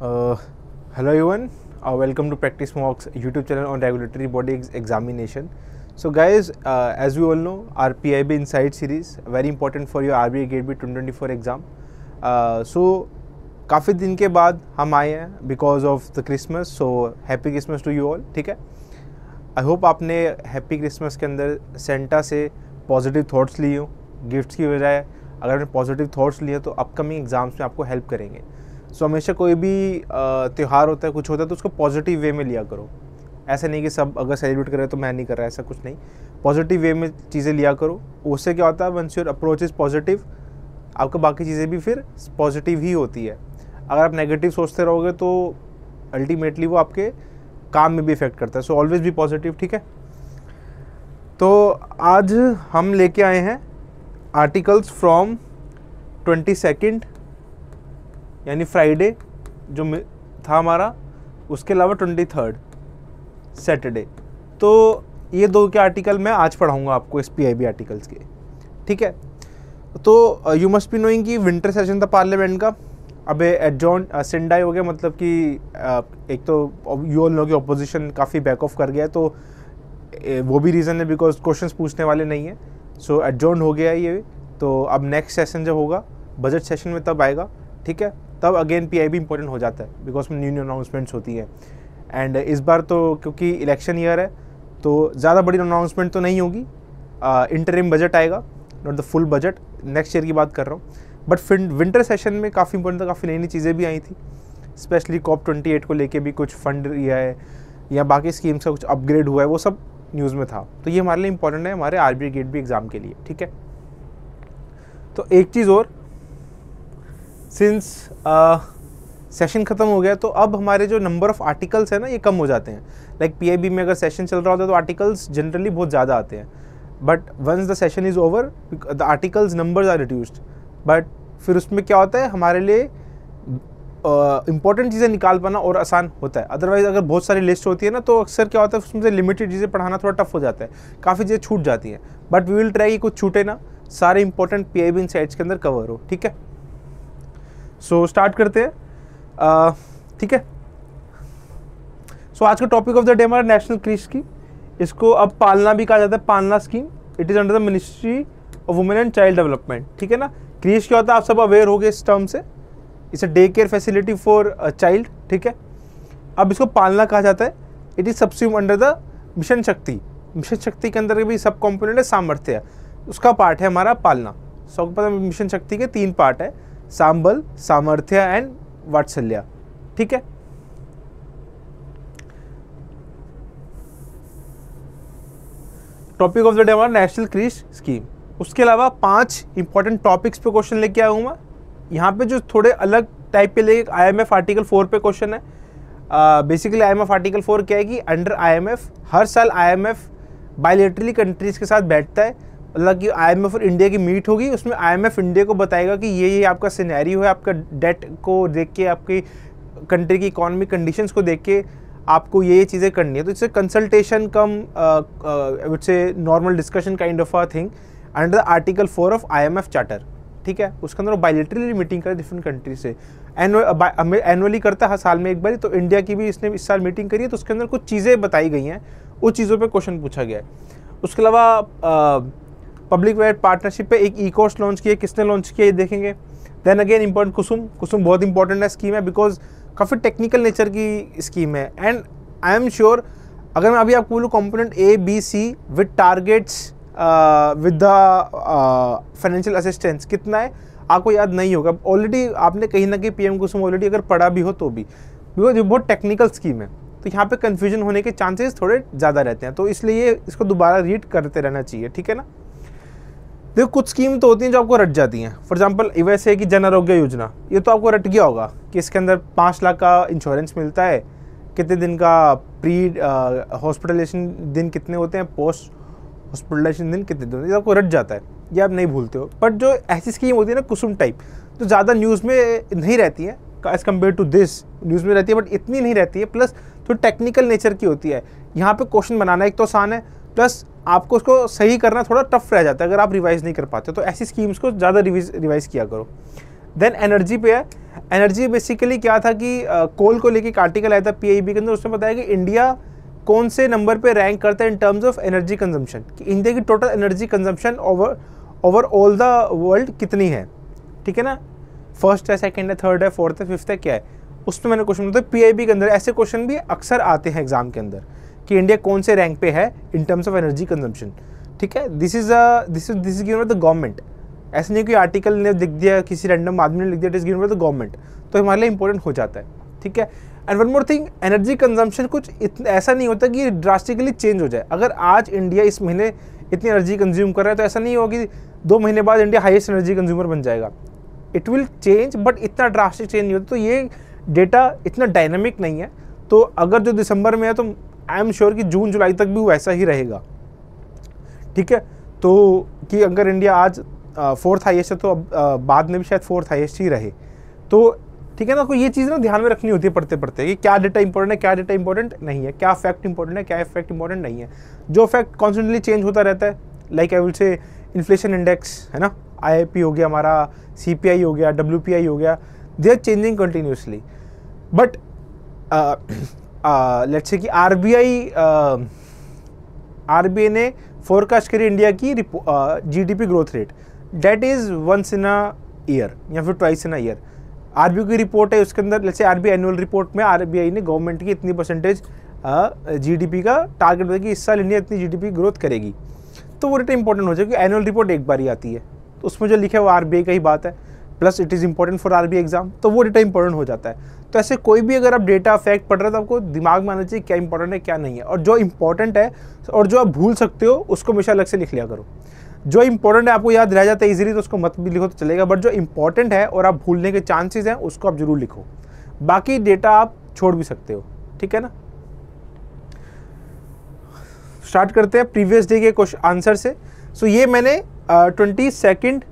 Hello everyone, welcome to Practice Mocks YouTube channel on regulatory body examination. So guys, as we all know, our PIB Insight series very important for your RBI Gate B 2024 exam. So काफ़ी दिन के बाद हम आए हैं because of the Christmas. So happy Christmas to you all. ठीक है, I hope आपने हैप्पी क्रिसमस के अंदर सेंटा से पॉजिटिव थॉट्स लिए हो. गिफ्ट्स की बजाय अगर आपने पॉजिटिव थॉट्स लिए तो अपकमिंग एग्जाम्स में आपको हेल्प करेंगे. सो हमेशा कोई भी त्यौहार होता है, कुछ होता है, तो उसको पॉजिटिव वे में लिया करो. ऐसा नहीं कि सब अगर सेलिब्रेट कर रहे हैं तो मैं नहीं कर रहा, ऐसा कुछ नहीं. पॉजिटिव वे में चीज़ें लिया करो. उससे क्या होता है, once your approach is positive, आपको बाकी चीज़ें भी फिर पॉजिटिव ही होती है. अगर आप नेगेटिव सोचते रहोगे तो अल्टीमेटली वो आपके काम में भी इफेक्ट करता है. So always be positive. ठीक है, तो आज हम लेके आए हैं आर्टिकल्स फ्रॉम 22 यानी फ्राइडे जो था हमारा, उसके अलावा 23 सैटरडे. तो ये दो के आर्टिकल मैं आज पढ़ाऊँगा आपको इस PIB आर्टिकल्स के. ठीक है, तो यू मस्ट बी नोइंग कि विंटर सेशन था पार्लियामेंट का. अबे एडजॉर्न सिंडाई हो गया, मतलब कि एक तो यू ऑल नो कि ऑपोजिशन काफ़ी बैक ऑफ कर गया है, तो वो भी रीज़न है बिकॉज क्वेश्चंस पूछने वाले नहीं है. सो एडजॉर्न हो गया है ये. तो अब नेक्स्ट सेशन जब होगा बजट सेशन में तब आएगा. ठीक है, तब अगेन PIB इंपॉर्टेंट हो जाता है बिकॉज न्यू न्यू अनाउंसमेंट्स होती हैं. एंड इस बार तो क्योंकि इलेक्शन ईयर है तो ज़्यादा बड़ी अनाउंसमेंट तो नहीं होगी. इंटरिम बजट आएगा, not the full budget. Next year की बात कर रहा हूँ. बट फिर विंटर सेशन में काफ़ी इंपॉर्टेंट था, काफ़ी नई नई चीज़ें भी आई थी. स्पेशली COP28 को लेके भी कुछ फंड दिया है या बाकी स्कीम्स का कुछ अपग्रेड हुआ है, वो सब न्यूज़ में था. तो ये हमारे लिए इंपॉर्टेंट है, हमारे RBI गेट भी एग्ज़ाम के लिए. ठीक है, तो एक चीज़ और, सिंस सेशन ख़त्म हो गया तो अब हमारे जो नंबर ऑफ़ आर्टिकल्स है ना ये कम हो जाते हैं. लाइक PIB में अगर सेशन चल रहा होता है तो आर्टिकल्स जनरली बहुत ज़्यादा आते हैं. But once the session is over the articles numbers are reduced. But फिर उसमें क्या होता है, हमारे लिए इंपॉर्टेंट चीज़ें निकाल पाना और आसान होता है. अदरवाइज़ अगर बहुत सारी लिस्ट होती है ना तो अक्सर क्या होता है उसमें से लिमिटेड चीज़ें पढ़ाना थोड़ा टफ हो जाता है, काफ़ी चीज़ें छूट जाती हैं. बट वी विल ट्राई कि कुछ छूटे ना, सारे इंपॉर्टेंट PIB इनसाइट्स के अंदर कवर हो. ठीक है, सो स्टार्ट करते हैं. ठीक है, सो आज का टॉपिक ऑफ द डे हमारा नेशनल क्रिश की. इसको अब पालना भी कहा जाता है, पालना scheme. It is under the ministry of women and child development. ठीक है ना. क्रिश क्या होता है आप सब अवेयर हो गए इस टर्म से. It's a day care facility for child. ठीक है, अब इसको पालना कहा जाता है. It is सबस्यूम under the mission शक्ति. मिशन शक्ति के अंदर भी सब कॉम्पोनेंट है, सामर्थ्य है, उसका पार्ट है हमारा पालना. सो पता है मिशन शक्ति के 3 पार्ट है, सांबल, सामर्थ्य एंड वात्सल्य. ठीक है, टॉपिक ऑफ द डे हमारा नेशनल क्रिश स्कीम. उसके अलावा 5 इंपॉर्टेंट टॉपिक्स पे क्वेश्चन लेके आया हूँ मैं. यहाँ पे जो थोड़े अलग टाइप के लिए IMF आर्टिकल 4 पे क्वेश्चन है. बेसिकली IMF आर्टिकल 4 क्या है कि अंडर IMF हर साल IMF बायलैटरली कंट्रीज़ के साथ बैठता है. मतलब कि IMF और इंडिया की मीट होगी, उसमें IMF इंडिया को बताएगा कि ये आपका सिनेरियो है, आपका डेट को देख के, आपकी कंट्री की इकोनॉमिक कंडीशंस को देख के आपको ये चीज़ें करनी है. तो इससे consultation come would say normal discussion kind of a thing under the article 4 of IMF charter. ठीक है, उसके अंदर बायलैटरली मीटिंग करे डिफरेंट कंट्री से. एनुअली करता है हर साल में एक बार. तो इंडिया की भी इसने इस साल मीटिंग करी है, तो उसके अंदर कुछ चीज़ें बताई गई हैं, उस चीज़ों पे क्वेश्चन पूछा गया है. उसके अलावा पब्लिक प्राइवेट पार्टनरशिप पे एक ई-कोर्स लॉन्च किया, किसने लॉन्च किया ये देखेंगे. देन अगेन इंपॉर्टेंट कुसुम बहुत इंपॉर्टेंट है स्कीम है बिकॉज काफ़ी टेक्निकल नेचर की स्कीम है. एंड आई एम श्योर अगर मैं अभी आपको बोलूँ component A, B, C with targets with the financial assistance कितना है आपको याद नहीं होगा. ऑलरेडी आपने कहीं ना कहीं PM कुसुम ऑलरेडी अगर पढ़ा भी हो तो भी, बिकॉज ये बहुत टेक्निकल स्कीम है, तो यहाँ पे कन्फ्यूजन होने के चांसेस थोड़े ज़्यादा रहते हैं. तो इसलिए इसको दोबारा रीड करते रहना चाहिए. ठीक है ना. देखो कुछ स्कीम तो होती हैं जो आपको रट जाती हैं. फॉर एग्जांपल वैसे है कि जन आरोग्य योजना, ये तो आपको रट गया होगा कि इसके अंदर 5 लाख का इंश्योरेंस मिलता है, कितने दिन का प्री हॉस्पिटलाइजेशन दिन कितने होते हैं, पोस्ट हॉस्पिटलाइजेशन दिन कितने दिन, ये आपको रट जाता है, ये आप नहीं भूलते हो. बट जो ऐसी स्कीम होती है ना कुसुम टाइप, जो ज़्यादा न्यूज़ में नहीं रहती है as compare to this, news में रहती है बट इतनी नहीं रहती है, प्लस थोड़ी टेक्निकल नेचर की होती है. यहाँ पे क्वेश्चन बनाना एक तो आसान है, प्लस आपको उसको सही करना थोड़ा टफ रह जाता है अगर आप रिवाइज़ नहीं कर पाते. तो ऐसी स्कीम्स को ज़्यादा रिवाइज़ किया करो. देन एनर्जी पे है. एनर्जी बेसिकली क्या था कि कोल को लेके एक आर्टिकल आया था पीआईबी के अंदर, उसमें बताया कि इंडिया कौन से नंबर पे रैंक करता है in terms of energy consumption, कि इंडिया की total energy consumption over all the world कितनी है, ठीक है ना, फर्स्ट है, सेकंड है, थर्ड है, फोर्थ है, फिफ्थ है, क्या है, उसमें मैंने क्वेश्चन बताया। पीआईबी के अंदर ऐसे क्वेश्चन भी अक्सर आते हैं एग्जाम के अंदर कि इंडिया कौन से रैंक पे है in terms of energy consumption, ठीक है। This is given by the government, ऐसे नहीं कोई आर्टिकल ने लिख दिया, किसी रैंडम आदमी ने लिख दिया, it is given by the government, तो हमारे लिए इंपॉर्टेंट हो जाता है, ठीक है। And one more thing, energy consumption कुछ ऐसा नहीं होता कि ड्रास्टिकली चेंज हो जाए। अगर आज इंडिया इस महीने इतनी एनर्जी कंज्यूम कर रहा है तो ऐसा नहीं होगा कि 2 महीने बाद इंडिया हाईएस्ट एनर्जी कंज्यूमर बन जाएगा। इट विल चेंज, बट इतना ड्रास्टिक चेंज नहीं होता। तो ये डेटा इतना डायनामिक नहीं है, तो अगर जो दिसंबर में है तो आई एम श्योर कि जून जुलाई तक भी वैसा ही रहेगा, ठीक है। तो कि अगर इंडिया आज 4th हाईएस्ट है तो अब बाद में भी शायद 4th हाईएस्ट ही रहे, तो ठीक है ना। तो ये चीज़ ना ध्यान में रखनी होती है पढ़ते पढ़ते कि क्या डेटा इंपॉर्टेंट है, क्या डेटा इंपॉर्टेंट नहीं है, क्या फैक्ट इंपॉर्टेंट है, क्या फैक्ट इंपॉर्टेंट नहीं है। जो फैक्ट कॉन्स्टेंटली चेंज होता रहता है, like I will say inflation index है ना, आईआईपी हो गया हमारा, सीपीआई हो गया, डब्ल्यूपीआई हो गया, they are changing continuously. But let's say कि आरबीआई ने फोरकास्ट करी इंडिया की GDP growth rate, that is once in a year या फिर twice in a year. RBI की रिपोर्ट है, उसके अंदर जैसे आरबीआई एनुअल रिपोर्ट में आरबीआई ने गवर्नमेंट की इतनी परसेंटेज जीडीपी का टारगेट बताया कि इस साल इंडिया इतनी जीडीपी ग्रोथ करेगी, तो वो डेटा इंपॉर्टेंट हो जाए कि एनुअल रिपोर्ट एक बार ही आती है, तो उसमें जो लिखा है वो आरबीआई का ही बात है, plus it is important for RBI exam, तो वो डेटा इंपॉर्टेंट हो जाता है। तो ऐसे कोई भी अगर आप डेटा फैक्ट पढ़ रहे हो तो आपको दिमाग में आना चाहिए क्या इंपॉर्टेंट है क्या नहीं है, और जो इंपॉर्टेंट है और जो आप भूल सकते हो उसको हमेशा अलग से लिख लिया करो। जो इंपॉर्टेंट है आपको याद रह जाता है इजीली तो उसको मत भी लिखो तो चलेगा, बट जो इंपॉर्टेंट है और आप भूलने के चांसेस हैं उसको आप जरूर लिखो, बाकी डेटा आप छोड़ भी सकते हो, ठीक है ना। स्टार्ट करते हैं प्रीवियस डे के क्वेश्चन आंसर से। सो ये मैंने 22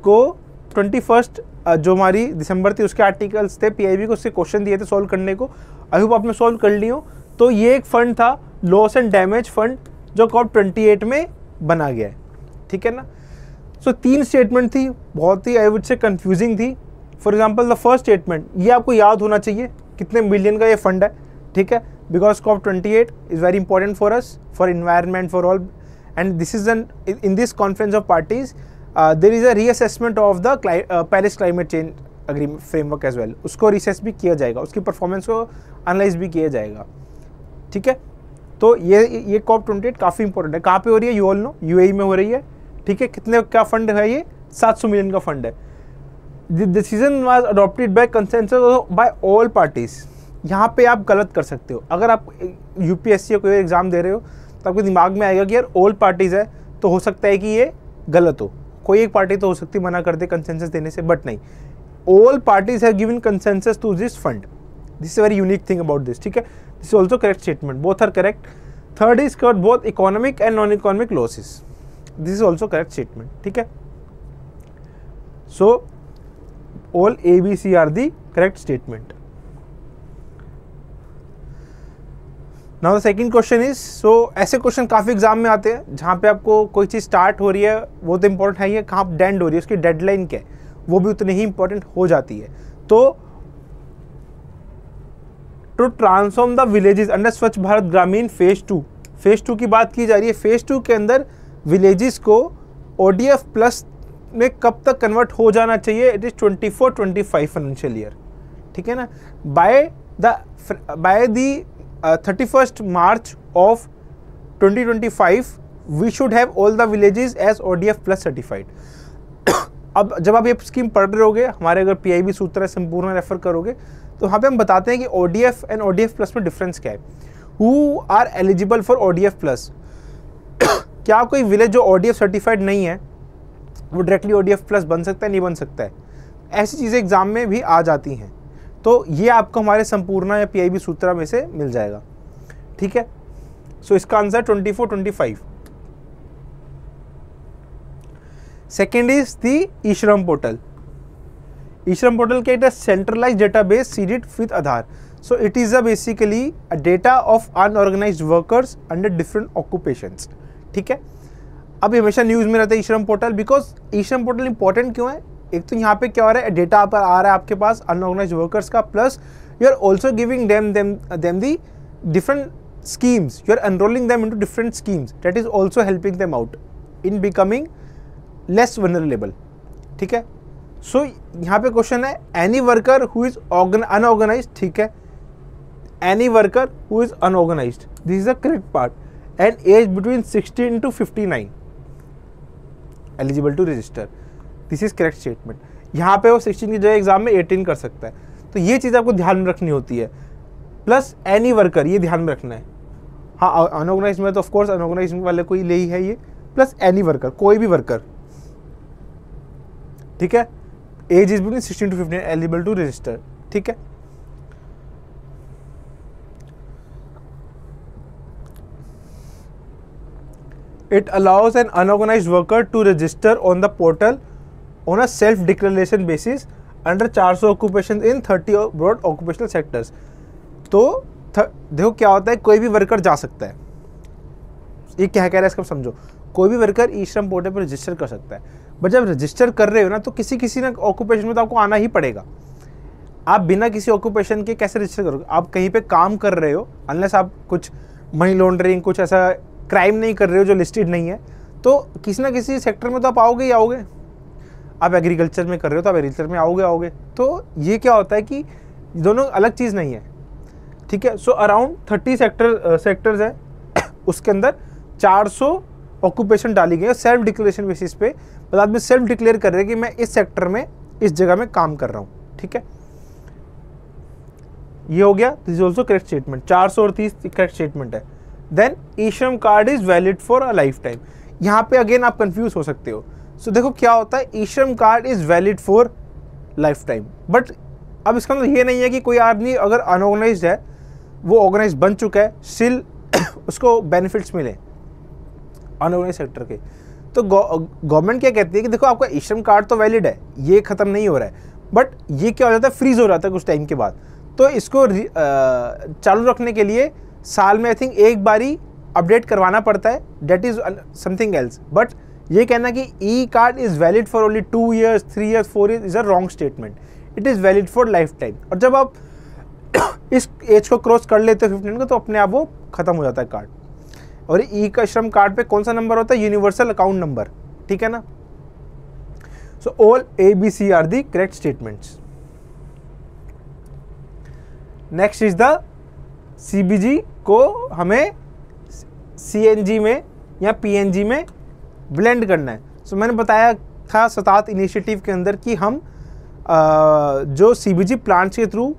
को 21 जो हमारी दिसंबर थी उसके आर्टिकल्स थे पीआईबी को, उसके क्वेश्चन दिए थे सॉल्व करने को, आई होप आपने सॉल्व कर ली हो। तो ये एक फंड था लॉस एंड डैमेज फंड जो कॉप 28 में बना गया है, ठीक है ना। सो 3 स्टेटमेंट थी, बहुत ही आई वुड से कंफ्यूजिंग थी। For example the first statement, ये आपको याद होना चाहिए कितने मिलियन का ये फंड है, ठीक है, because COP 28 is very important for us, for environment, for all, and this is an in this conference of parties there is a reassessment of the Paris climate change agreement framework as well, उसको reassess भी किया जाएगा, उसकी performance को analyse भी किया जाएगा, ठीक है। तो ये कॉप 28 काफ़ी इंपॉर्टेंट है। कहाँ पे हो रही है, यू ऑल नो, यूएई में हो रही है, ठीक है। कितने का फंड है ये, 700 मिलियन का फंड है। The decision was adopted by consensus by all parties. यहाँ पे आप गलत कर सकते हो, अगर आप यूपीएससी या कोई एग्जाम दे रहे हो तो आपके दिमाग में आएगा कि यार ऑल पार्टीज है तो हो सकता है कि ये गलत हो, कोई एक पार्टी तो हो सकती है मना कर दे कंसेंसस देने से, बट नहीं, all parties have given consensus to this fund. This is very unique thing about this, ठीक है। This is also correct statement, both are correct. Third is covered both economic and non economic losses, this is also correct statement, ठीक है। So all ABC are the correct statement. Now the second question is, so ऐसे question काफ़ी exam में आते हैं जहाँ पे आपको कोई चीज़ स्टार्ट हो रही है वो तो इंपॉर्टेंट है, ये कहाँ डेंड हो रही है, उसकी डेडलाइन क्या है, वो भी उतनी ही इंपॉर्टेंट हो जाती है। तो to transform the villages under Swachh Bharat ग्रामीण फेज 2 की बात की जा रही है। फेज 2 के अंदर विलेजेस को ODF प्लस में कब तक कन्वर्ट हो जाना चाहिए, इट इज 24-25 फाइनेंशियल ईयर, ठीक है ना। By the 31st March of 2025 we should have all the villages as ODF plus certified. अब जब आप ये स्कीम पढ़ रहे होगे, हमारे अगर PIB सूत्र संपूर्ण रेफर करोगे तो वहाँ पे हम बताते हैं कि ODF एंड ODF प्लस में डिफरेंस क्या है। Who are eligible for ODF plus, क्या कोई विलेज जो ODF सर्टिफाइड नहीं है वो डायरेक्टली ODF प्लस बन सकता है, नहीं बन सकता है, ऐसी चीज़ें एग्जाम में भी आ जाती हैं। तो ये आपको हमारे संपूर्ण या PIB सूत्रा में से मिल जाएगा, ठीक है। सो इसका answer 24-25। Second is the e-Shram portal. E-Shram portal क्या है, centralised database seeded with Aadhaar. So it is basically a data of unorganised workers under different occupations, ठीक है। अब हमेशा न्यूज़ में रहता है e-Shram portal, because e-Shram portal important क्यों है, एक तो यहाँ पे क्या हो रहा है, डेटा पर आ रहा है आपके पास अनऑर्गेनाइज्ड वर्कर्स का, plus you are also giving them the different schemes, you are enrolling them into different schemes that is also helping them out in becoming less vulnerable. ठीक है, सो यहाँ पे क्वेश्चन है any worker who is unorganised, ठीक है, any worker who is unorganised, this is the correct part, and age between 16 to 59 eligible to register, this is correct statement. यहाँ पे वो 16 की जगह एग्जाम में 18 कर सकता है, तो ये चीज़ आपको ध्यान में रखनी होती है। प्लस एनी वर्कर, ये ध्यान में रखना है। हाँ, अनऑर्गेनाइज में तो ऑफकोर्स अनऑर्गेनाइज वाले को ही ले ही है ये, प्लस एनी वर्कर, कोई भी वर्कर, ठीक है, age is between 16 to 15 eligible to register, ठीक है। It allows an unorganised worker to register on the portal on a self declaration basis under 400 occupation in 30 broad occupational sectors. तो देखो क्या होता है, कोई भी वर्कर जा सकता है, ये क्या कह रहा है इसका समझो, कोई भी वर्कर ई श्रम पोर्टल पर रजिस्टर कर सकता है, बट जब रजिस्टर कर रहे हो ना तो किसी ना ऑक्यूपेशन में तो आपको आना ही पड़ेगा। आप बिना किसी ऑक्यूपेशन के कैसे रजिस्टर करोगे? आप कहीं पे काम कर रहे हो, अनलेस आप कुछ मनी लॉन्ड्रिंग कुछ ऐसा क्राइम नहीं कर रहे हो जो लिस्टेड नहीं है, तो किसी ना किसी सेक्टर में तो आप आओगे ही आओगे। आप एग्रीकल्चर में कर रहे हो तो आप एग्रीकल्चर में आओगे। तो ये क्या होता है कि दोनों अलग चीज़ नहीं है, ठीक है। सो अराउंड 30 सेक्टर्स है, उसके अंदर 400 ऑक्यूपेशन डाली गई है सेल्फ डिक्लेरेशन बेसिस पे, मतलब आदमी सेल्फ डिक्लेयर कर रहे हैं कि मैं इस सेक्टर में इस जगह में काम कर रहा हूँ, ठीक है। ये हो गया, this is also correct statement, 430 correct statement है। देन ई श्रम card is valid for a life time. यहाँ पे अगेन आप कंफ्यूज हो सकते हो। सो देखो क्या होता है, ई श्रम card is valid for life time, but अब इसका मतलब ये नहीं है कि कोई आदमी अगर अनऑर्गेनाइज्ड है, वो ऑर्गेनाइज बन चुका है, स्टिल उसको बेनिफिट्स मिले अनऑर्गेनाइज सेक्टर के। तो गवर्नमेंट क्या कहती है कि देखो आपका ई श्रम कार्ड तो वैलिड है, ये खत्म नहीं हो रहा है, बट ये क्या हो जाता है, फ्रीज हो जाता है कुछ टाइम के बाद। तो इसको चालू रखने के लिए साल में आई थिंक एक बारी अपडेट करवाना पड़ता है, date is something else. But ये कहना कि E card is valid for only 2 years 3 years 4 years is a wrong statement, it is valid for lifetime. और जब आप इस एज को क्रॉस कर लेते हो 15 को, तो अपने आप वो खत्म हो जाता है कार्ड। और ई का श्रम कार्ड पे कौन सा नंबर होता है, यूनिवर्सल अकाउंट नंबर, ठीक है ना। So all ABC are the correct statements. Next is the CBG को हमें CNG में या PNG में ब्लेंड करना है। सो मैंने बताया था सतात इनिशिएटिव के अंदर कि हम जो CBG प्लांट्स के थ्रू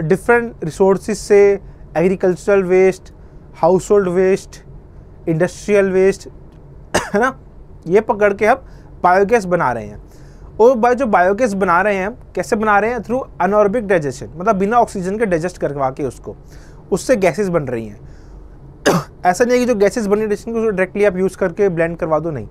डिफरेंट रिसोर्सेज से agricultural waste, household waste, industrial waste, है ना, ये पकड़ के हम बायोगैस बना रहे हैं। और जो बायोगैस बना रहे हैं हम कैसे बना रहे हैं, थ्रू अनऑर्बिक डाइजेशन, मतलब बिना ऑक्सीजन के डाइजेस्ट करवा के उससे गैसेस बन रही हैं। ऐसा नहीं है कि जो गैसेस बनी डाइजेशन को डायरेक्टली आप यूज़ करके ब्लेंड करवा दो, नहीं,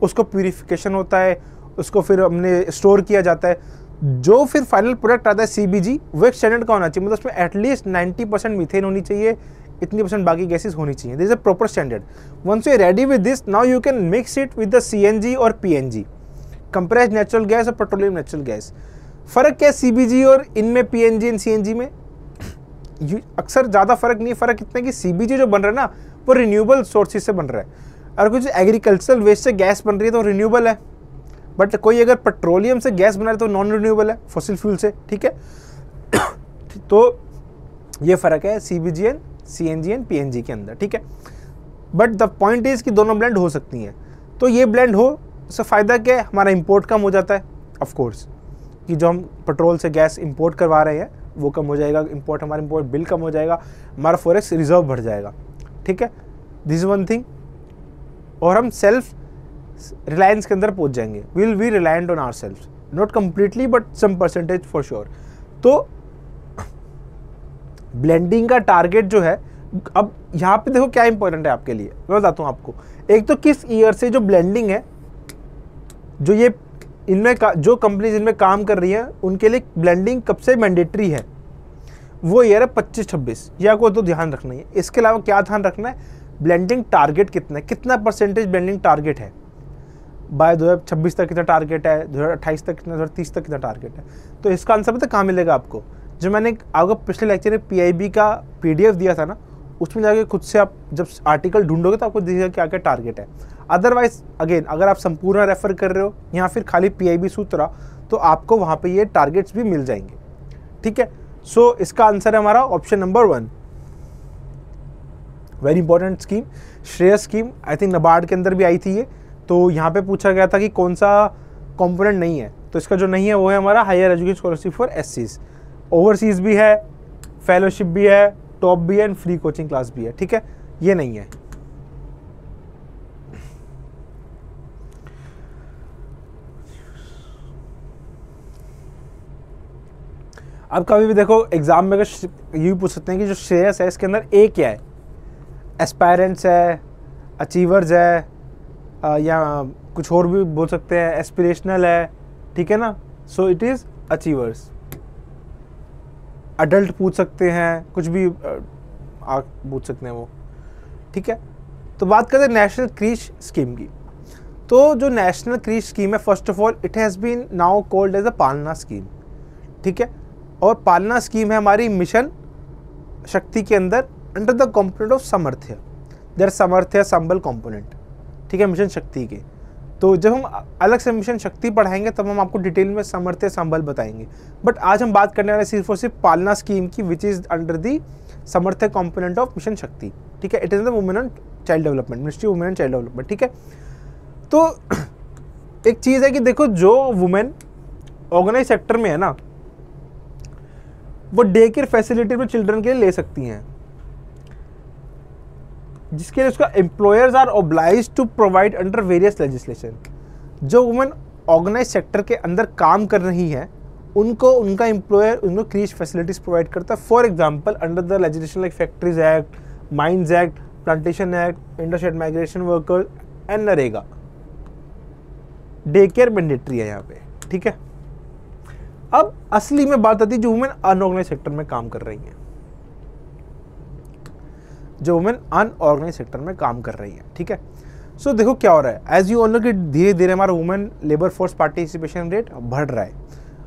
उसको प्यूरिफिकेशन होता है, उसको फिर हमने स्टोर किया जाता है, जो फिर फाइनल प्रोडक्ट आता है CBG वो एक स्टैंडर्ड का होना चाहिए, मतलब उसमें एटलीस्ट 90% मीथेन होनी चाहिए, इतनी परसेंट बाकी गैसेस होनी चाहिए। This is a proper standard. Once you are ready with this, now you can mix it with the CNG और PNG, कंप्रेस्ड नेचुरल गैस और पेट्रोलियम नेचुरल गैस। फ़र्क क्या है CBG और इनमें PNG और CNG में? अक्सर ज़्यादा फर्क नहीं है, फ़र्क इतना कि CBG जो बन रहा है ना वो रिन्यूएबल सोर्सेज से बन रहा है, और कुछ एग्रीकल्चरल वेस्ट से गैस बन रही है तो रिन्यूएबल है, बट कोई अगर पेट्रोलियम से गैस बना रहा है तो नॉन रिन्यूएबल है, फॉसिल फ्यूल से, ठीक है। तो ये फ़र्क है CBG and CNG and PNG के अंदर, ठीक है। बट द पॉइंट इज़ कि दोनों ब्लेंड हो सकती हैं। तो ये ब्लेंड हो उससे फ़ायदा क्या है, हमारा इंपोर्ट कम हो जाता है, ऑफ कोर्स, कि जो हम पेट्रोल से गैस इंपोर्ट करवा रहे हैं वो कम हो जाएगा, हमारा इंपोर्ट बिल कम हो जाएगा, हमारा फॉरेक्स रिजर्व बढ़ जाएगा, ठीक है। This is one thing. और हम सेल्फ रिलायंस के अंदर पहुंच जाएंगे, will be reliant on our self, not completely but some percentage for sure. तो ब्लेंडिंग का टारगेट जो है, अब यहाँ पे देखो क्या इंपॉर्टेंट है आपके लिए, मैं बताता हूँ आपको। एक तो किस ईयर से जो ब्लेंडिंग है, जो ये इनमें जो कंपनीज इनमें काम कर रही हैं उनके लिए ब्लेंडिंग कब से मैंडेटरी है, वो ईयर है 25-26, ये आपको तो ध्यान रखना है। इसके अलावा क्या ध्यान रखना है, ब्लेंडिंग टारगेट कितना है, कितना परसेंटेज ब्लेंडिंग टारगेट है। बाय 2026 तक कितना टारगेट है, 2028 तक कितना, 2030 तक कितना टारगेट है। तो इसका आंसर पता कहाँ मिलेगा आपको, जो मैंने आपको पिछले लेक्चर में PIB का PDF दिया था ना, उसमें जाके खुद से आप जब आर्टिकल ढूंढोगे तो आपको दिखेगा क्या क्या टारगेट है। अदरवाइज अगेन अगर आप संपूर्ण रेफर कर रहे हो या फिर खाली PIB सूत्र, तो आपको वहाँ पे ये टारगेट्स भी मिल जाएंगे, ठीक है। सो इसका आंसर है हमारा option number 1। Very important scheme, Shreyas scheme, I think NABARD के अंदर भी आई थी ये। तो यहाँ पे पूछा गया था कि कौन सा कंपोनेंट नहीं है, तो इसका जो नहीं है वो है हमारा higher education scholarship for SCs। Overseas भी है, फेलोशिप भी है, टॉप भी है एंड फ्री कोचिंग क्लास भी है, ठीक है, ये नहीं है। अब कभी भी देखो एग्जाम में अगर ये भी पूछ सकते हैं कि जो श्रेयस है इसके अंदर A क्या है, एस्पायरेंट्स है, अचीवर्स है, या कुछ और भी बोल सकते हैं, एस्पिरेशनल है, ठीक है ना। So it is achievers. Adult पूछ सकते हैं, कुछ भी पूछ सकते हैं वो, ठीक है। तो बात करते हैं नेशनल क्रीश स्कीम की। तो जो नेशनल क्रीश स्कीम है, first of all it has been now called as a Palna scheme, ठीक है। और पालना स्कीम है हमारी मिशन शक्ति के अंदर अंडर द कंपोनेंट ऑफ सामर्थ्य, देयर सामर्थ्य संबल कंपोनेंट, ठीक है, मिशन शक्ति के। तो जब हम अलग से मिशन शक्ति पढ़ाएंगे तब हम आपको डिटेल में सामर्थ्य संबल बताएंगे, बट आज हम बात करने वाले सिर्फ और सिर्फ पालना स्कीम की, विच इज अंडर दी सामर्थ्य कंपोनेंट ऑफ मिशन शक्ति, ठीक है। It is the women and child development, ministry of women and child development, ठीक है। तो एक चीज़ है कि देखो जो वुमेन ऑर्गेनाइज सेक्टर में है ना, वो डे केयर फैसिलिटी में चिल्ड्रन के लिए ले सकती हैं, जिसके लिए उसका employers are oblige to provide under various legislation. जो वुमेन ऑर्गेनाइज सेक्टर के अंदर काम कर रही हैं उनको उनका एम्प्लॉयर उनको क्रीश फैसिलिटीज प्रोवाइड करता है। For example under the legislation like factories act, mines act, plantation act, industrial migration worker and NREGA. Day care mandatory है यहाँ पे, ठीक है। अब असली में बात आती है जो वुमेन अनऑर्गेनाइज सेक्टर में काम कर रही हैं, जो वुमेन अनऑर्गेनाइज सेक्टर में काम कर रही है, ठीक है। सो देखो क्या हो रहा है, एज यू ऑल नो कि धीरे धीरे हमारा women labour force participation rate बढ़ रहा है।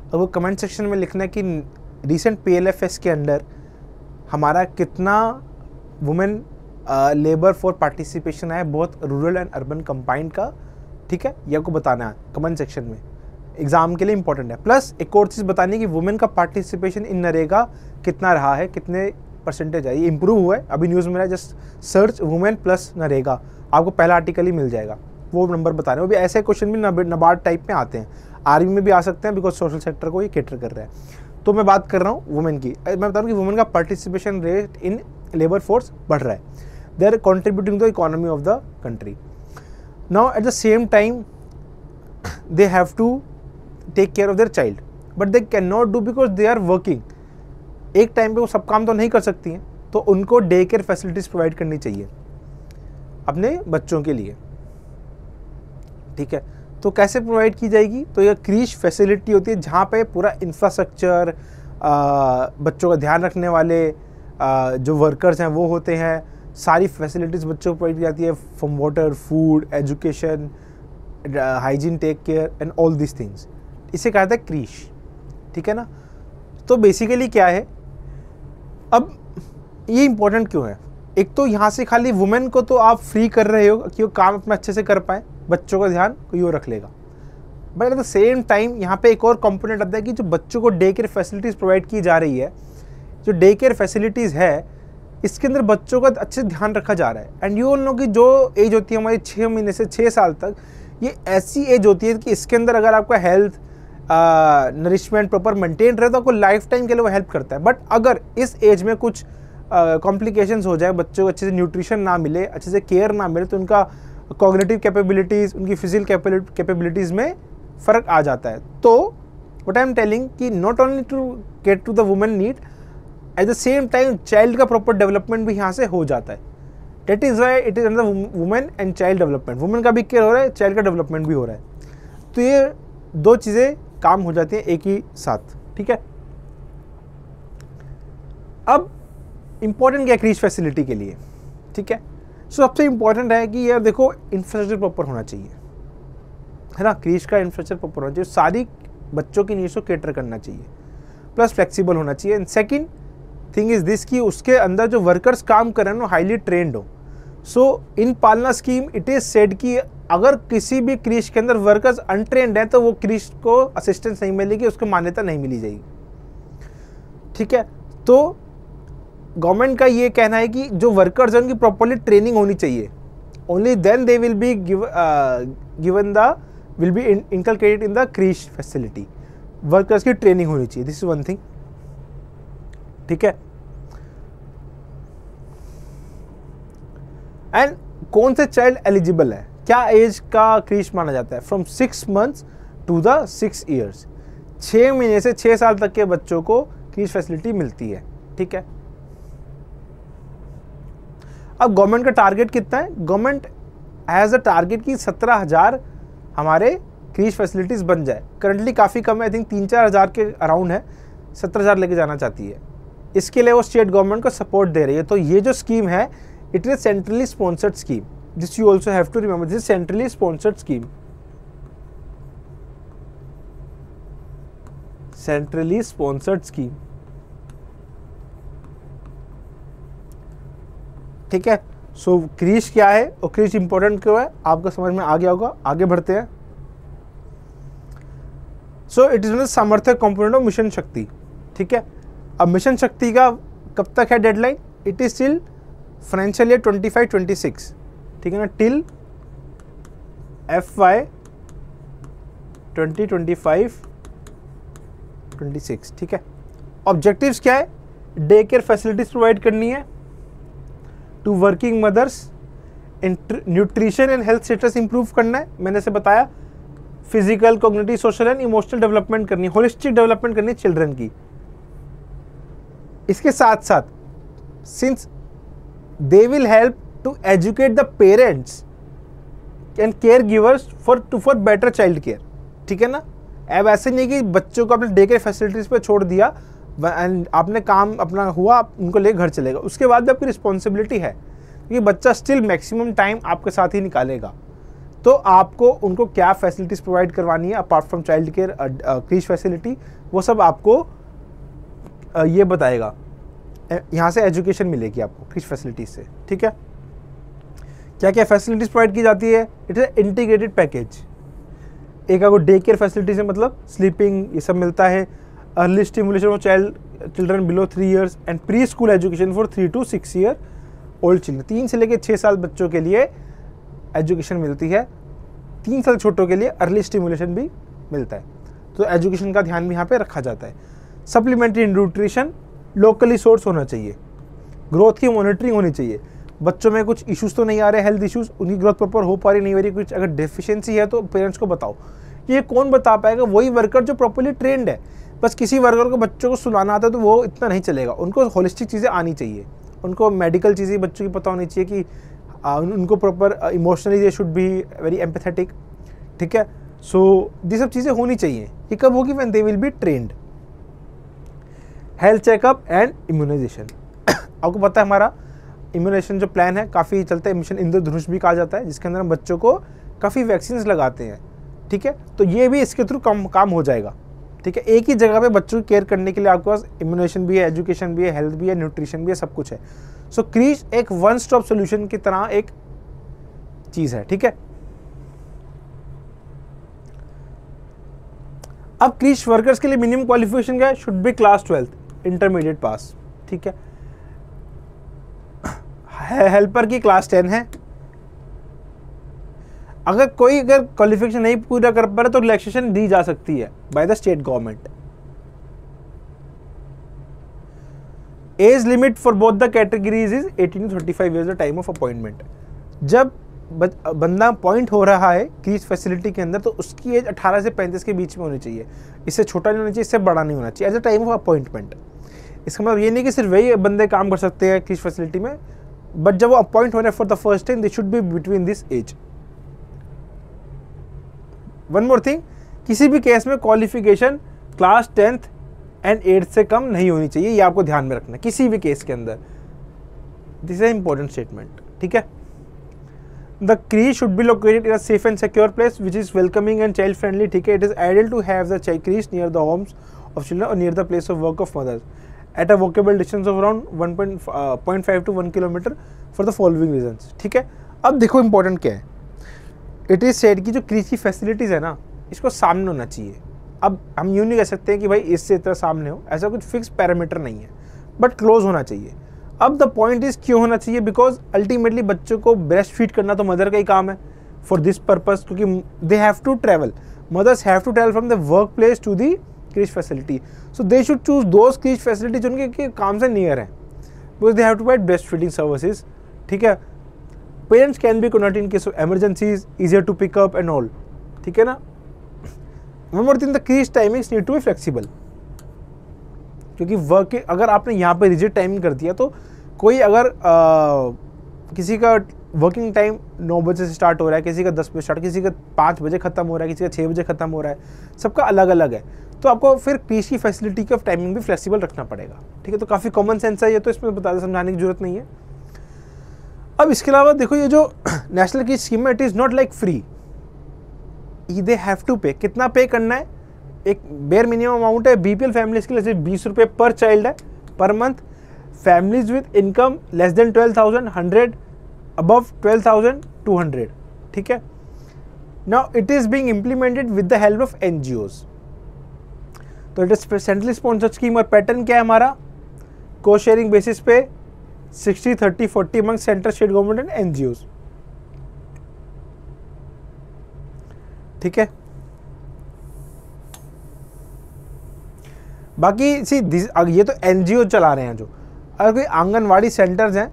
अब वो कमेंट सेक्शन में लिखना है कि रिसेंट PLFS के अंदर हमारा कितना वुमेन लेबर फोर्स पार्टिसिपेशन है, बहुत रूरल एंड अर्बन कंबाइंड का, ठीक है, ये आपको बताना है कमेंट सेक्शन में, एग्जाम के लिए इंपॉर्टेंट है। प्लस एक और चीज़ बतानी है कि वुमेन का पार्टिसिपेशन इन नरेगा कितना रहा है, कितने परसेंटेज है, ये इंप्रूव हुआ है। अभी न्यूज़ में है, just search women plus NREGA, आपको पहला आर्टिकल ही मिल जाएगा, वो नंबर बता रहे हैं। वो भी ऐसे क्वेश्चन भी नाबार्ड टाइप में आते हैं, आर्मी में भी आ सकते हैं, बिकॉज सोशल सेक्टर को ये कैटर कर रहा है। तो मैं बात कर रहा हूँ वुमेन की, मैं बता रहा हूँ कि वुमेन का participation rate in labour force बढ़ रहा है, they are contributing the economy of the country. Now at the same time they have to take care of their child, but they can not do because they are working. एक time पे वो सब काम तो नहीं कर सकती हैं, तो उनको डे केयर फैसिलिटीज़ प्रोवाइड करनी चाहिए अपने बच्चों के लिए, ठीक है। तो कैसे प्रोवाइड की जाएगी, तो ये क्रीश फैसिलिटी होती है जहाँ पे पूरा इंफ्रास्ट्रक्चर, बच्चों का ध्यान रखने वाले जो वर्कर्स हैं वो होते हैं, सारी फैसिलिटीज़ बच्चों को प्रोवाइड की जाती है, from water, food, education, hygiene, take care and all this things. इसे कहा जाता है क्रीश, ठीक है ना। तो बेसिकली क्या है, अब ये इंपॉर्टेंट क्यों है, एक तो यहाँ से खाली वुमेन को तो आप फ्री कर रहे हो कि वो काम अपना अच्छे से कर पाए, बच्चों का ध्यान कोई और रख लेगा, but at the same time यहाँ पे एक और कंपोनेंट आता है कि जो बच्चों को डे केयर फैसिलिटीज़ प्रोवाइड की जा रही है, जो डे केयर फैसिलिटीज़ है इसके अंदर बच्चों का अच्छे से ध्यान रखा जा रहा है। एंड यू ऑल नो कि जो एज होती है हमारी 6 महीने से 6 साल तक, ये ऐसी एज होती है कि इसके अंदर अगर आपका हेल्थ नरिशमेंट प्रॉपर मेंटेन रहे तो आपको लाइफ टाइम के लिए वो हेल्प करता है। बट अगर इस एज में कुछ कॉम्प्लिकेशंस हो जाए, बच्चों को अच्छे से न्यूट्रिशन ना मिले, अच्छे से केयर ना मिले, तो उनका कॉग्निटिव कैपेबिलिटीज़, उनकी फिजिकल कैपेबिलिटीज़ में फ़र्क आ जाता है। तो व्हाट आई एम टेलिंग कि not only to get to the women need, at the same time child का प्रॉपर डेवलपमेंट भी यहाँ से हो जाता है। That is why it is under women and child development, women का भी केयर हो रहा है, चाइल्ड का डेवलपमेंट भी हो रहा है। तो ये दो चीज़ें काम हो जाती हैं एक ही साथ, ठीक है। अब इंपॉर्टेंट क्या है क्रीश फैसिलिटी के लिए, ठीक है। सो सबसे इंपॉर्टेंट है कि यार देखो इंफ्रास्ट्रक्चर प्रॉपर होना चाहिए, है ना, क्रीश का इंफ्रास्ट्रक्चर प्रॉपर होना चाहिए, सारी बच्चों की नीड्स को कैटर करना चाहिए, प्लस फ्लेक्सिबल होना चाहिए। And second thing is this कि उसके अंदर जो वर्कर्स काम कर रहे हैं वो हाईली ट्रेंड हो। सो इन पालना स्कीम इट इज सेड कि अगर किसी भी क्रीश के अंदर वर्कर्स अनट्रेंड हैं तो वो क्रीश को असिस्टेंस नहीं मिलेगी, उसको मान्यता नहीं मिली जाएगी। ठीक है, तो गवर्नमेंट का ये कहना है कि जो वर्कर्स हैं उनकी प्रॉपर्ली ट्रेनिंग होनी चाहिए, only then they will be inculcated in the creche facility. Workers की ट्रेनिंग होनी चाहिए, दिस इज वन थिंग। ठीक है, एंड कौन से चाइल्ड एलिजिबल है, क्या एज का क्रीश माना जाता है, from 6 months to the 6 years, 6 महीने से 6 साल तक के बच्चों को क्रीश फैसिलिटी मिलती है। ठीक है, अब गवर्नमेंट का टारगेट कितना है, गवर्नमेंट हैज अ टारगेट कि 17,000 हमारे क्रीश फैसिलिटीज बन जाए। करंटली काफ़ी कम है, आई थिंक 3-4 हज़ार के अराउंड है, 17,000 लेके जाना चाहती है। इसके लिए वो स्टेट गवर्नमेंट को सपोर्ट दे रही है। तो ये जो स्कीम है it is centrally sponsored scheme, this you also have to remember, this centrally sponsored scheme, centrally sponsored scheme. ठीक है, सो क्रीश क्या है और क्रीश इंपॉर्टेंट क्यों है आपको समझ में आ गया होगा। आगे बढ़ते हैं। सो इट इज सामर्थ्य कंपोनेंट ऑफ मिशन शक्ति। ठीक है, अब मिशन शक्ति का कब तक है deadline, it is till financial year 25-26। ठीक है ना, टिल FY 2025-26। ठीक है, ऑब्जेक्टिव्स क्या है, डे केयर फैसिलिटीज प्रोवाइड करनी है to working mothers, nutrition and health status improve करना है, मैंने से बताया, physical, cognitive, social and emotional development करनी है, होलिस्टिक डेवलपमेंट करनी है चिल्ड्रन की। इसके साथ साथ since they will help to educate the parents and care givers for better child care. ठीक है ना, अब ऐसे नहीं कि बच्चों को अपने डे केयर फैसिलिटीज पे छोड़ दिया एंड आपने काम अपना हुआ, आप उनको ले घर चलेगा, उसके बाद भी आपकी रिस्पॉन्सिबिलिटी है क्योंकि बच्चा स्टिल मैक्सिमम टाइम आपके साथ ही निकालेगा। तो आपको उनको क्या फैसिलिटीज़ प्रोवाइड करवानी है apart from child care, creche facility, वो सब आपको ये बताएगा। यहाँ से एजुकेशन मिलेगी आपको क्रीश फैसिलिटीज से। ठीक है, क्या क्या फैसिलिटीज़ प्रोवाइड की जाती है, इट इज इंटीग्रेटेड पैकेज। एक आपको डे केयर फैसिलिटीज है, मतलब स्लीपिंग ये सब मिलता है, early stimulation for children below 3 years and pre school education for 3 to 6 year old children. 3 से लेकर 6 साल बच्चों के लिए एजुकेशन मिलती है, 3 साल छोटों के लिए अर्ली स्टिमुलेशन भी मिलता है। तो एजुकेशन का ध्यान भी यहाँ पे रखा जाता है। सप्लीमेंट्री न्यूट्रिशन लोकली सोर्स होना चाहिए, ग्रोथ की मॉनिटरिंग होनी चाहिए, बच्चों में कुछ इश्यूज तो नहीं आ रहे, हेल्थ इश्यूज, उनकी ग्रोथ प्रॉपर हो पा रही नहीं हो रही, कुछ अगर डेफिशिएंसी है तो पेरेंट्स को बताओ। ये कौन बता पाएगा, वही वर्कर जो प्रॉपर्ली ट्रेंड है। बस किसी वर्कर को बच्चों को सुनाना आता है तो वो इतना नहीं चलेगा, उनको होलिस्टिक चीज़ें आनी चाहिए, उनको मेडिकल चीज़ें बच्चों की पता होनी चाहिए कि उनको proper emotionally they should be very empathetic. ठीक है, सो ये सब चीज़ें होनी चाहिए। ये कब होगी, when they will be trained. Health checkup and immunisation, आपको पता है हमारा इम्यूनाइजेशन जो प्लान है काफ़ी चलता है, मिशन इंद्रधनुष भी कहा जाता है, जिसके अंदर हम बच्चों को काफ़ी वैक्सीन लगाते हैं। ठीक है, तो ये भी इसके थ्रू काम हो जाएगा। ठीक है, एक ही जगह पे बच्चों की केयर करने के लिए आपके पास इम्यूनेशन भी है, एजुकेशन भी है, हेल्थ भी है, न्यूट्रिशन भी है, सब कुछ है। सो क्रीश एक वन स्टॉप सोल्यूशन की तरह एक चीज़ है। ठीक है, अब क्रीश वर्कर्स के लिए मिनिमम क्वालिफिकेशन क्या है, should be class 12 intermediate pass. ठीक है, हेल्पर की क्लास 10 है। अगर क्वालिफिकेशन नहीं पूरा कर पा रहा तो रिलैक्सेशन दी जा सकती है by the state government. Age limit for both the categories is 18 to 35 years the time of appointment. जब बंदा अपॉइंट हो रहा है क्रीश फैसिलिटी के अंदर तो उसकी एज 18 से 35 के बीच में होनी चाहिए, इससे छोटा नहीं होना चाहिए, इससे बड़ा नहीं होना चाहिए, as a time of appointment. इसका मतलब ये नहीं कि सिर्फ वही बंदे काम कर सकते हैं क्रीश फैसिलिटी में, बट जब वो अपॉइंट हो रहे हैं for the first time they should be between this age. One more thing, किसी भी केस में qualification class 10th and 8th से कम नहीं होनी चाहिए, ये आपको ध्यान में रखना है किसी भी केस के अंदर। This is important statement. ठीक है, the creche should be located in a safe and secure place which is welcoming and child friendly, ठीक है। It is ideal to have the creche near the homes of children और near the place of work of mothers at a walkable distance of around 1.5 to 1 kilometre for the following reasons, ठीक है। अब देखो important क्या है, it is said कि जो crease की फैसिलिटीज़ है ना, इसको सामने होना चाहिए। अब हम यूँ नहीं कह सकते हैं कि भाई इससे इतना सामने हो, ऐसा कुछ फिक्स पैरामीटर नहीं है, बट क्लोज होना चाहिए। अब द पॉइंट इज क्यों होना चाहिए, बिकॉज अल्टीमेटली बच्चों को ब्रेस्ट फीड करना तो मदर का ही काम है फॉर दिस पर्पज, क्योंकि they have to travel, mothers have to travel from the workplace to the creche facility, so they should choose those creche facility जो उनके काम से नियर है, because they have to provide breastfeeding services, ठीक है। Parents can be connected in case of emergencies, easier to pick up and all, ठीक है ना। One more thing, the creche timings need to be flexible, क्योंकि work अगर आपने यहाँ पे रिजिड टाइमिंग कर दिया तो कोई अगर किसी का वर्किंग टाइम 9 बजे से स्टार्ट हो रहा है, किसी का 10 बजे स्टार्ट, किसी का 5 बजे ख़त्म हो रहा है, किसी का 6 बजे ख़त्म हो रहा है, सबका अलग अलग है, तो आपको फिर क्रीज की फैसिलिटी का टाइमिंग भी फ्लेक्सिबल रखना पड़ेगा, ठीक है। तो काफ़ी कॉमन सेंस है ये, तो इसमें बता समझाने की जरूरत नहीं है। अब इसके अलावा देखो, ये जो नेशनल क्रीज स्कीम है, it is not like free, they have to pay. कितना पे करना है, एक बेयर मिनिमम अमाउंट है। बीपीएल फैमिलीज के लिए सिर्फ 20 रुपये पर चाइल्ड है per month, families with income less than 12,000 100, above 12,200, ठीक है। Now it is being implemented with the help of NGOs, तो it is centrally sponsored scheme. और पैटर्न क्या है हमारा, को शेयरिंग बेसिस पे 60-30-40 among central, state government and NGOs, ठीक है। बाकी सी ये तो एनजीओ चला रहे हैं, जो अगर कोई आंगनवाड़ी सेंटर्स हैं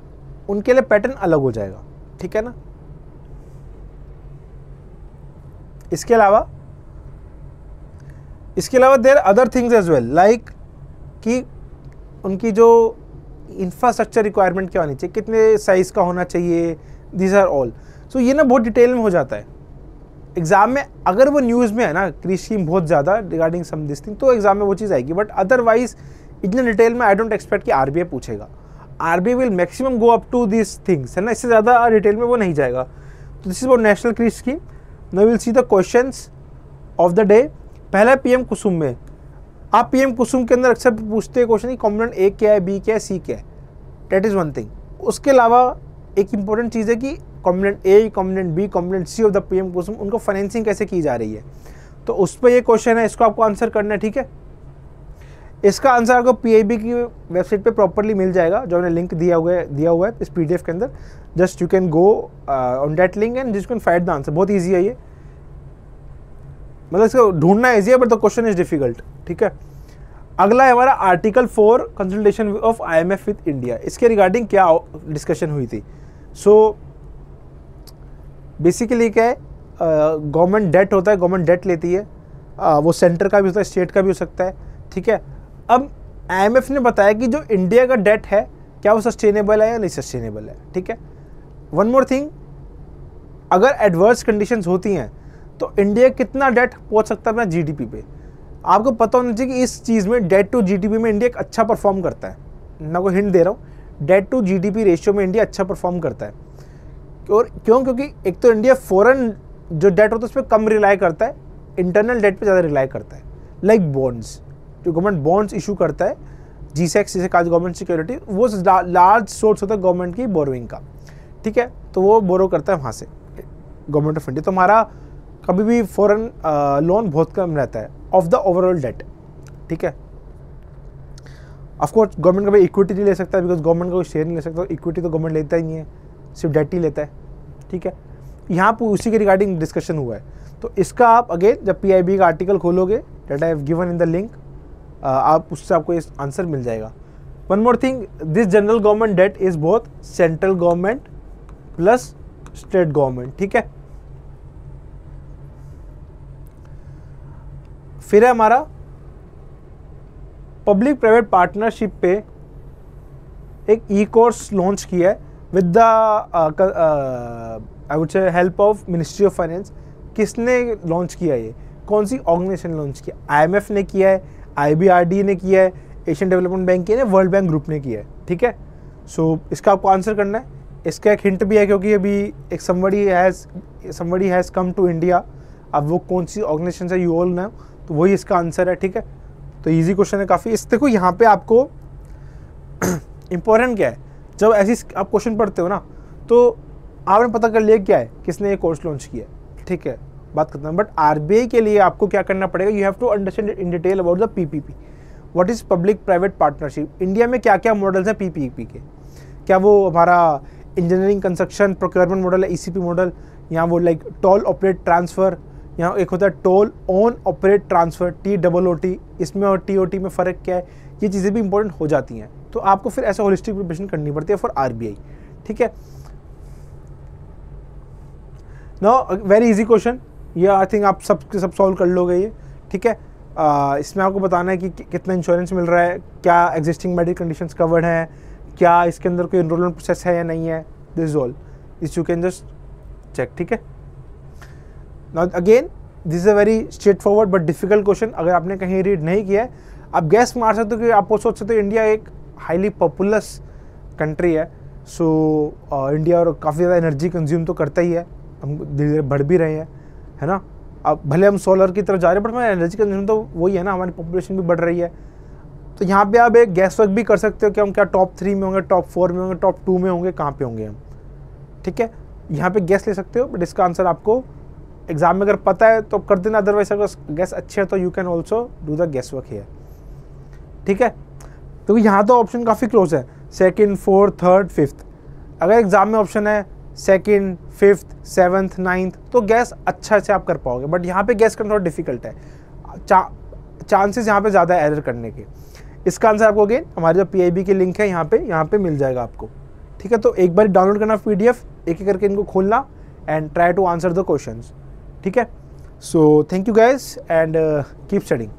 उनके लिए पैटर्न अलग हो जाएगा, ठीक है ना। इसके अलावा there other things as well, like कि उनकी जो इंफ्रास्ट्रक्चर रिक्वायरमेंट क्या होनी चाहिए, कितने साइज का होना चाहिए, दीज आर ऑल। सो ये ना बहुत डिटेल में हो जाता है एग्जाम में। अगर वो न्यूज़ में है ना क्रीज स्कीम बहुत ज़्यादा रिगार्डिंग सम दिस थिंग, तो एग्जाम में वो चीज़ आएगी, बट अदरवाइज इतने डिटेल में आई डोंट एक्सपेक्ट कि आरबीआई पूछेगा। RBI will maximum go up to this things, है ना, इससे ज़्यादा डिटेल में वो नहीं जाएगा। तो this is about national creche scheme. Now will see the questions of the day. पहला पीएम कुसुम में, आप पीएम कुसुम के अंदर अक्सर पूछते हैं क्वेश्चन, कॉम्पोनेंट ए क्या है, बी क्या है, सी क्या है, डेट इज़ वन थिंग। उसके अलावा एक इंपॉर्टेंट चीज़ है कि component A, component B, component C of the PM Kusum, उनको फाइनेंसिंग कैसे की जा रही है, तो उस पर ये क्वेश्चन है, इसको आपको आंसर करना है, ठीक है। इसका आंसर आपको पीआईबी की वेबसाइट पे प्रॉपरली मिल जाएगा, जो उन्होंने लिंक दिया हुआ है इस पीडीएफ के अंदर। Just you can go on that link and just can find the answer. बहुत ईजी है ये, मतलब इसको ढूंढना ईजी है, but the question is difficult, ठीक है। अगला है हमारा article 4 consultation of IMF with India. इसके रिगार्डिंग क्या डिस्कशन हुई थी। सो बेसिकली क्या है, गवर्नमेंट डेट होता है, गवर्नमेंट डेट लेती है, वो सेंटर का भी होता है, स्टेट का भी हो सकता है, ठीक है। अब आईएमएफ ने बताया कि जो इंडिया का डेट है, क्या वो सस्टेनेबल है या नहीं सस्टेनेबल है, ठीक है। वन मोर थिंग, अगर एडवर्स कंडीशंस होती हैं तो इंडिया कितना डेट पहुंच सकता है अपना जीडीपी पे। आपको पता होना चाहिए कि इस चीज़ में डेट टू जीडीपी में इंडिया अच्छा परफॉर्म करता है। मैं आपको हिंट दे रहा हूँ, डेट टू जीडीपी रेशियो में इंडिया अच्छा परफॉर्म करता है। और क्यों, क्योंकि एक तो इंडिया फॉरेन जो डेट होता है उस पर कम रिलाई करता है, इंटरनल डेट पे ज़्यादा रिलाई करता है। लाइक बॉन्ड्स, जो गवर्नमेंट बॉन्ड्स इशू करता है, जीसेक्स जिसे कहा गवर्नमेंट सिक्योरिटी, वो लार्ज सोर्स होता है गवर्नमेंट की बोरोइंग का, ठीक है। तो वो बोरो करता है वहाँ से गवर्नमेंट ऑफ इंडिया। तो हमारा कभी भी फॉरेन लोन बहुत कम रहता है ऑफ द ओवरऑल डेट, ठीक है। ऑफकोर्स गवर्नमेंट कभी इक्विटी नहीं ले सकता, बिकॉज गवर्नमेंट का कोई शेयर नहीं ले सकता, इक्विटी तो गवर्नमेंट लेता ही नहीं है, सिर्फ डेट ही लेता है, ठीक है। यहाँ पर उसी के रिगार्डिंग डिस्कशन हुआ है। तो इसका आप अगेन जब पीआईबी का आर्टिकल खोलोगे, date I have given in the link, आप उससे आपको इस आंसर मिल जाएगा। One more thing, this general government date is both central government plus state government, ठीक है। फिर है हमारा पब्लिक प्राइवेट पार्टनरशिप पे एक ई कोर्स लॉन्च किया है with the I would say help of ministry of finance. किसने लॉन्च किया, ये कौन सी ऑर्गेनाइजेशन लॉन्च किया? आईएमएफ ने किया है, आईबीआरडी ने किया है, एशियन डेवलपमेंट बैंक ने, वर्ल्ड बैंक ग्रुप ने किया है, ठीक है। सो इसका आपको आंसर करना है इसका एक हिंट भी है क्योंकि अभी एक somebody has come to India, अब वो कौन सी ऑर्गेनाइजेशन है यू ऑल नो, तो वही इसका आंसर है, ठीक है। तो इजी क्वेश्चन है काफ़ी। इस देखो यहाँ पे आपको इंपॉर्टेंट क्या है, जब ऐसी आप क्वेश्चन पढ़ते हो ना तो आपने पता कर लिया क्या है, किसने ये कोर्स लॉन्च किया, ठीक है, बात करते हैं। बट आरबीआई के लिए आपको क्या करना पड़ेगा, you have to understand in detail about the PPP, what is public private partnership. India में क्या क्या मॉडल्स हैं पीपीपी के, क्या वो हमारा इंजीनियरिंग कंस्ट्रक्शन प्रोक्योरमेंट मॉडल है, ईसीपी मॉडल, या वो लाइक टोल ऑपरेट ट्रांसफ़र, यहाँ एक होता है toll on operate transfer TOOT, इसमें और TOT में फ़र्क क्या है, ये चीज़ें भी इंपॉर्टेंट हो जाती हैं। तो आपको फिर ऐसा होलिस्टिक प्रिपरेशन करनी पड़ती है फॉर आरबीआई, ठीक है। नाउ वेरी इजी क्वेश्चन, ये आई थिंक आप सब सॉल्व कर लोगे ये, ठीक है। इसमें आपको बताना है कि कितना इंश्योरेंस मिल रहा है, क्या एग्जिस्टिंग मेडिकल कंडीशंस कवर्ड हैं, क्या इसके अंदर कोई एनरोलमेंट प्रोसेस है या नहीं है, this all this you can just check, ठीक है। Now again this is a very straightforward but difficult question. अगर आपने कहीं रीड नहीं किया है, आप गैस मार सकते हो कि आप सोच सकते हो इंडिया एक हाईली पॉपुलस कंट्री है, सो इंडिया और काफ़ी ज़्यादा एनर्जी कंज्यूम तो करता ही है, हम धीरे धीरे बढ़ भी रहे हैं, है ना। अब भले हम सोलर की तरफ जा रहे हैं बट हमारा एनर्जी कंज्यूम तो वही है ना, हमारी पॉपुलेशन भी बढ़ रही है। तो यहाँ पे आप एक गैस वर्क भी कर सकते हो कि हम क्या टॉप 3 में होंगे, टॉप 4 में होंगे, टॉप 2 में होंगे, कहाँ पे होंगे हम, ठीक है। यहाँ पे गैस ले सकते हो बट इसका आंसर आपको एग्जाम में अगर पता है तो कर देना, अदरवाइज अगर गैस अच्छे है तो you can also do the gas work here, ठीक है। तो यहाँ तो ऑप्शन काफ़ी क्लोज है, 2nd 4th 3rd 5th। अगर एग्जाम में ऑप्शन है 2nd 5th 7th 9th तो गैस अच्छा से आप कर पाओगे, बट यहाँ पे गैस करना थोड़ा डिफिकल्ट है, चांसेस यहाँ पे ज़्यादा है एरर करने के। इसका आंसर आपको अगेन हमारे जो PIB की लिंक है यहाँ पे मिल जाएगा आपको, ठीक है। तो एक बार डाउनलोड करना PDF, एक करके इनको खोलना and try to answer the questions, ठीक है। So thank you guys and keep studying.